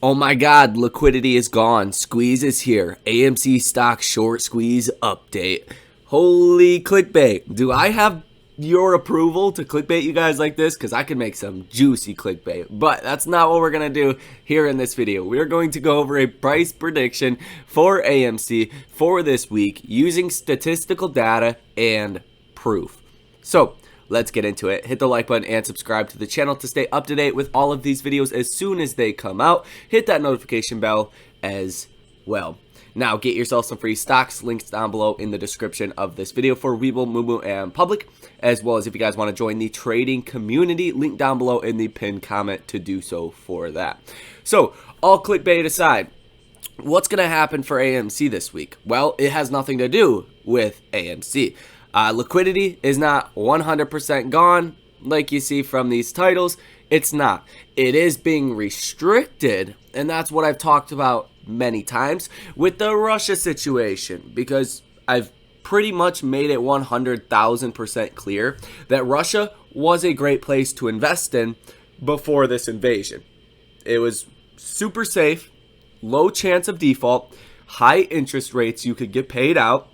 Oh my god, liquidity is gone. Squeeze is here. AMC stock short squeeze update. Holy clickbait. Do I have your approval to clickbait you guys like this? Because I can make some juicy clickbait. But that's not what we're going to do here in this video. We're going to go over a price prediction for AMC for this week using statistical data and proof. So let's get into it. Hit the like button and subscribe to the channel to stay up to date with all of these videos as soon as they come out. Hit that notification bell as well. Now get yourself some free stocks, links down below in the description of this video for Webull, Moomoo, and Public, as well as if you guys want to join the trading community, link down below in the pinned comment to do so for that. So all clickbait aside, what's going to happen for AMC this week? Well, it has nothing to do with AMC. Liquidity is not 100% gone like you see from these titles. It's not. It is being restricted, and that's what I've talked about many times with the Russia situation, because I've pretty much made it 100,000% clear that Russia was a great place to invest in before this invasion. It was super safe, low chance of default, high interest rates, you could get paid out,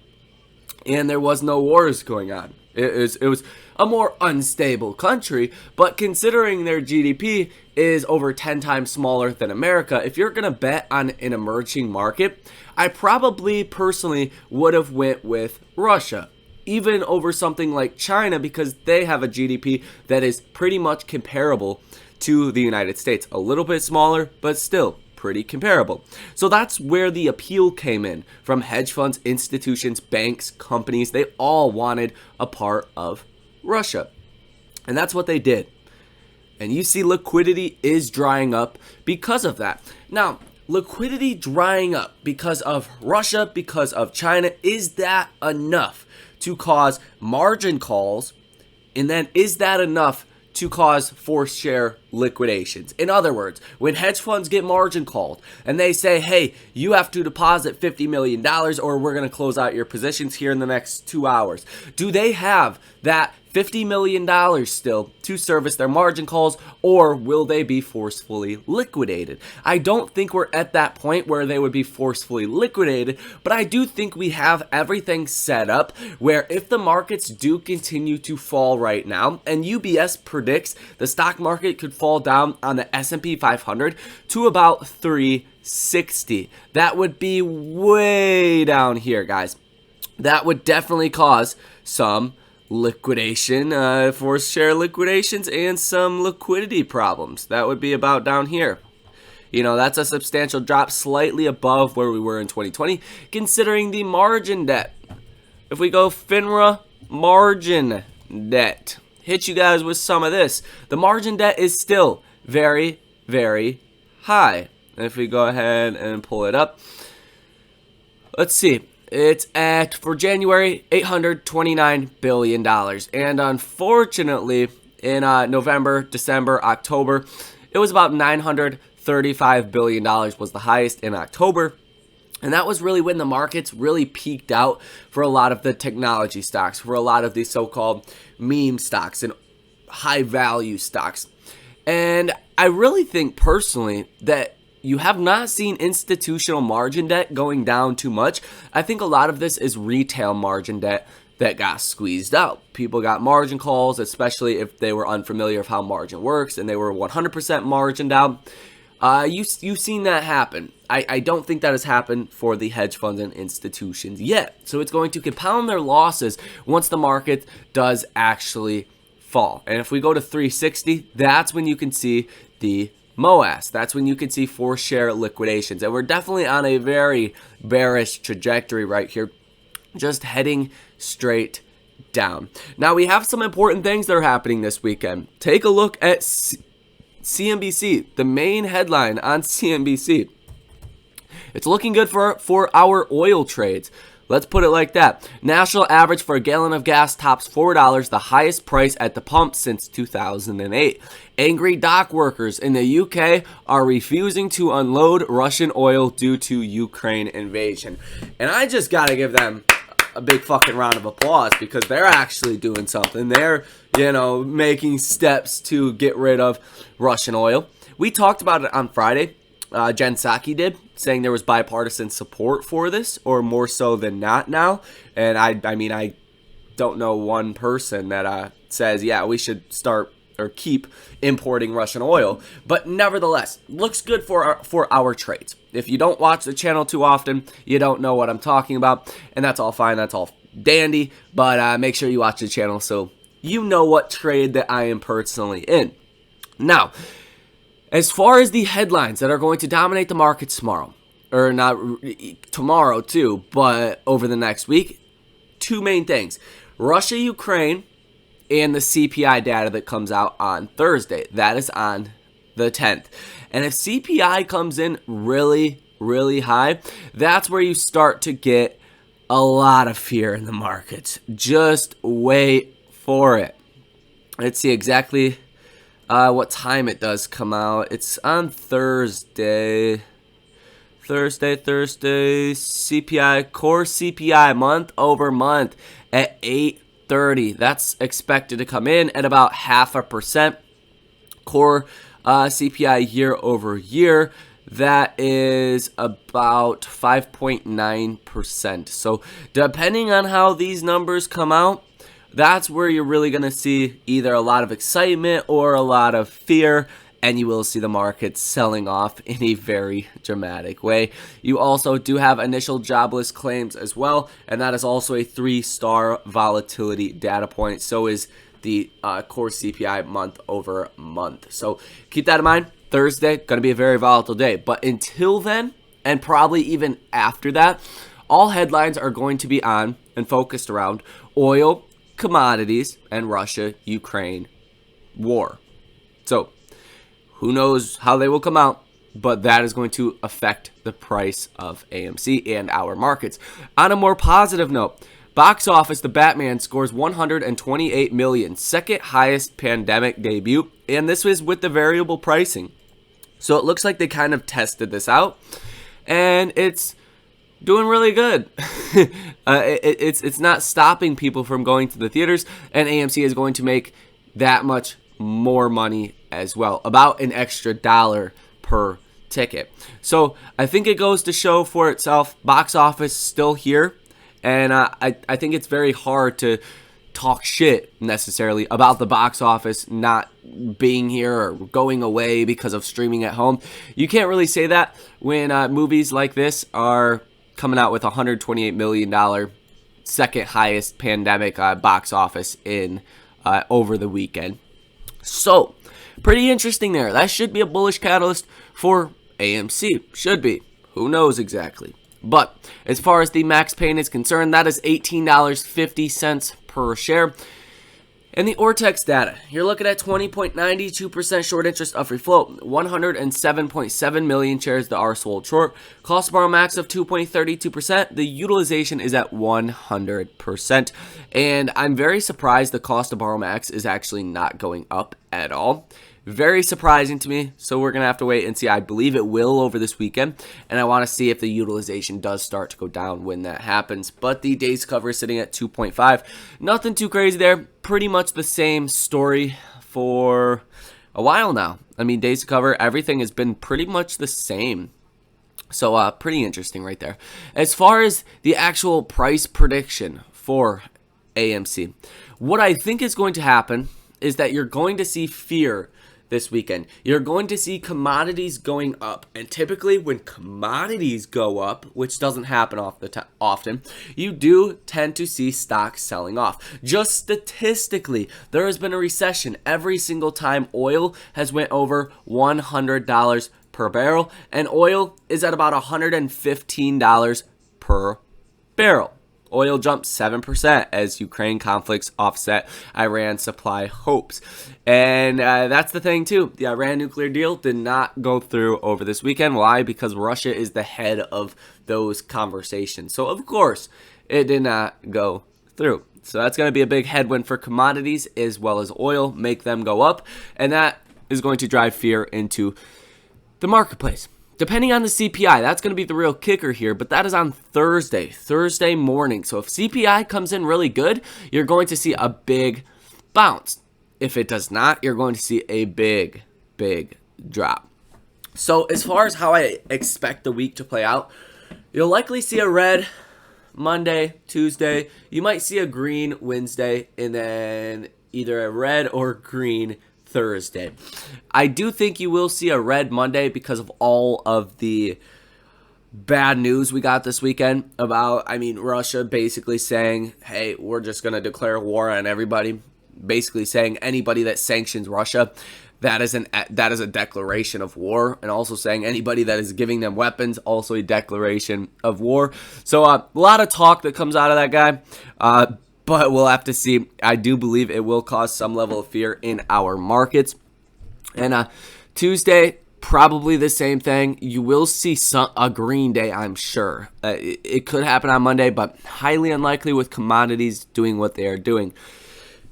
and there was no wars going on. It was a more unstable country, but considering their GDP is over 10 times smaller than America, if you're going to bet on an emerging market, I probably personally would have went with Russia, even over something like China, because they have a GDP that is pretty much comparable to the United States. A little bit smaller, but still pretty comparable. So that's where the appeal came in from hedge funds, institutions, banks, companies. They all wanted a part of Russia. And that's what they did. And you see liquidity is drying up because of that. Now, liquidity drying up because of Russia, because of China, is that enough to cause margin calls? And then is that enough to cause forced share liquidations? In other words, when hedge funds get margin called and they say, hey, you have to deposit $50 million or we're going to close out your positions here in the next 2 hours, do they have that $50 million still to service their margin calls, or will they be forcefully liquidated? I don't think we're at that point where they would be forcefully liquidated, but I do think we have everything set up where if the markets do continue to fall right now, and UBS predicts the stock market could fall down on the S&P 500 to about 360. That would be way down here, guys. That would definitely cause some liquidation, forced share liquidations, and some liquidity problems. That would be about down here. You know, that's a substantial drop, slightly above where we were in 2020, considering the margin debt. If we go FINRA margin debt, hit you guys with some of this. The margin debt is still very, very high. If we go ahead and pull it up, let's see. It's at, for January, $829 billion. And unfortunately, in November, December, October, it was about $935 billion was the highest in October. And that was really when the markets really peaked out for a lot of the technology stocks, for a lot of these so-called meme stocks and high-value stocks. And I really think personally that you have not seen institutional margin debt going down too much. I think a lot of this is retail margin debt that got squeezed out. People got margin calls, especially if they were unfamiliar of how margin works and they were 100% margined out. You've seen that happen. I don't think that has happened for the hedge funds and institutions yet. So it's going to compound their losses once the market does actually fall. And if we go to 360, that's when you can see the MOAS. That's when you can see forced share liquidations. And we're definitely on a very bearish trajectory right here, just heading straight down. Now we have some important things that are happening this weekend. Take a look at CNBC, the main headline on CNBC. It's looking good for our oil trades. Let's put it like that. National average for a gallon of gas tops $4, the highest price at the pump since 2008. Angry dock workers in the UK are refusing to unload Russian oil due to Ukraine invasion. And I just got to give them a big fucking round of applause because they're actually doing something. They're, making steps to get rid of Russian oil. We talked about it on Friday. Jen Psaki did, saying there was bipartisan support for this, or more so than not now. And I mean, I don't know one person that says, yeah, we should start or keep importing Russian oil. But nevertheless, looks good for our trades. If you don't watch the channel too often, you don't know what I'm talking about, and that's all fine. That's all dandy. But make sure you watch the channel so you know what trade that I am personally in. Now, as far as the headlines that are going to dominate the markets tomorrow, or not tomorrow too, but over the next week, two main things: Russia, Ukraine, and the CPI data that comes out on Thursday. That is on the 10th. And if CPI comes in really, really high, that's where you start to get a lot of fear in the markets. Just wait for it. Let's see exactly what time it does come out. It's on Thursday. Thursday, CPI, core CPI month over month at 8:30. That's expected to come in at about 0.5%. Core CPI year over year, that is about 5.9%. So depending on how these numbers come out, that's where you're really going to see either a lot of excitement or a lot of fear, and you will see the market selling off in a very dramatic way. You also do have initial jobless claims as well, and that is also a 3-star volatility data point. So is the core CPI month over month. So keep that in mind. Thursday, going to be a very volatile day. But until then, and probably even after that, all headlines are going to be on and focused around oil, commodities, and Russia-Ukraine war. So who knows how they will come out, but that is going to affect the price of AMC and our markets. On a more positive note, box office, The Batman scores $128 million, second highest pandemic debut, and this was with the variable pricing. So it looks like they kind of tested this out, and it's doing really good. It's not stopping people from going to the theaters, and AMC is going to make that much more money as well, about an extra $1 per ticket. So I think it goes to show for itself, box office still here, and I think it's very hard to talk shit necessarily about the box office not being here or going away because of streaming at home. You can't really say that when movies like this are coming out with $128 million second highest pandemic box office in over the weekend. So pretty interesting there. That should be a bullish catalyst for AMC. Should be. Who knows exactly. But as far as the max pain is concerned, that is $18.50 per share. And the Ortex data, you're looking at 20.92% short interest of free float, 107.7 million shares that are sold short, cost to borrow max of 2.32%, the utilization is at 100%, and I'm very surprised the cost to borrow max is actually not going up at all. Very surprising to me, so we're going to have to wait and see. I believe it will over this weekend, and I want to see if the utilization does start to go down when that happens. But the days cover is sitting at 2.5. Nothing too crazy there. Pretty much the same story for a while now. I mean, days to cover, everything has been pretty much the same. So pretty interesting right there. As far as the actual price prediction for AMC, what I think is going to happen is that you're going to see fear this weekend. You're going to see commodities going up, and typically when commodities go up, which doesn't happen often, you do tend to see stocks selling off. Just statistically, there has been a recession every single time oil has went over $100 per barrel, and oil is at about $115 per barrel. Oil jumped 7% as Ukraine conflicts offset Iran supply hopes. And that's the thing, too. The Iran nuclear deal did not go through over this weekend. Why? Because Russia is the head of those conversations. So, of course, it did not go through. So that's going to be a big headwind for commodities as well as oil, make them go up. And that is going to drive fear into the marketplace. Depending on the CPI, that's going to be the real kicker here, but that is on Thursday morning. So if CPI comes in really good, you're going to see a big bounce. If it does not, you're going to see a big drop. So as far as how I expect the week to play out, you'll likely see a red Monday, Tuesday. You might see a green Wednesday, and then either a red or green Thursday. I do think you will see a red Monday because of all of the bad news we got this weekend about, Russia basically saying, hey, we're just going to declare war on everybody. Basically saying anybody that sanctions Russia, that is a declaration of war, and also saying anybody that is giving them weapons, also a declaration of war. So a lot of talk that comes out of that guy, but we'll have to see. I do believe it will cause some level of fear in our markets. And Tuesday, probably the same thing. You will see a green day, I'm sure. It could happen on Monday, but highly unlikely with commodities doing what they are doing.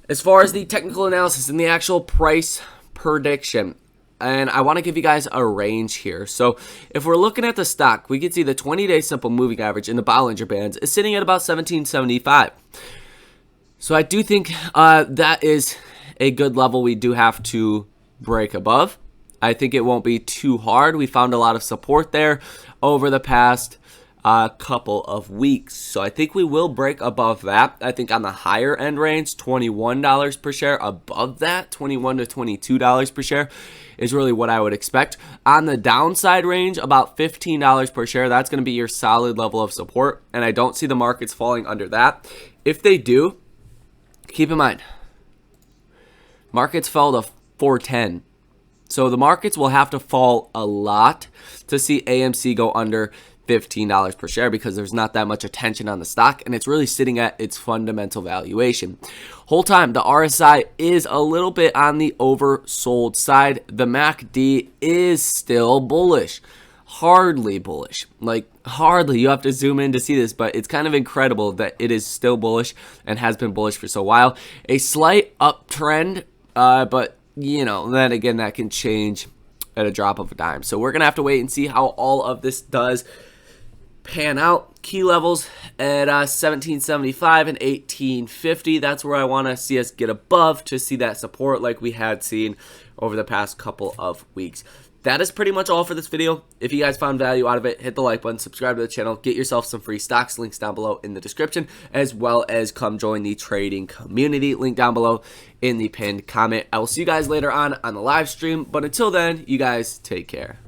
As far as the technical analysis and the actual price prediction, and I want to give you guys a range here. So if we're looking at the stock, we can see the 20-day simple moving average in the Bollinger Bands is sitting at about 1775. So I do think that is a good level we do have to break above. I think it won't be too hard. We found a lot of support there over the past couple of weeks. So I think we will break above that. I think on the higher end range, $21 per share. Above that, $21 to $22 per share is really what I would expect. On the downside range, about $15 per share. That's going to be your solid level of support. And I don't see the markets falling under that. If they do, keep in mind, markets fell to 410. So the markets will have to fall a lot to see AMC go under $15 per share because there's not that much attention on the stock and it's really sitting at its fundamental valuation. Whole time, the RSI is a little bit on the oversold side. The MACD is still bullish. Hardly bullish. Like, hardly. You have to zoom in to see this, but it's kind of incredible that it is still bullish and has been bullish for so while. A slight uptrend, but then again, that can change at a drop of a dime. So we're going to have to wait and see how all of this does pan out. Key levels at 1775 and 1850. That's where I want to see us get above to see that support like we had seen over the past couple of weeks. That is pretty much all for this video. If you guys found value out of it, hit the like button, subscribe to the channel, get yourself some free stocks, links down below in the description, as well as come join the trading community, link down below in the pinned comment. I will see you guys later on the live stream, but until then, you guys take care.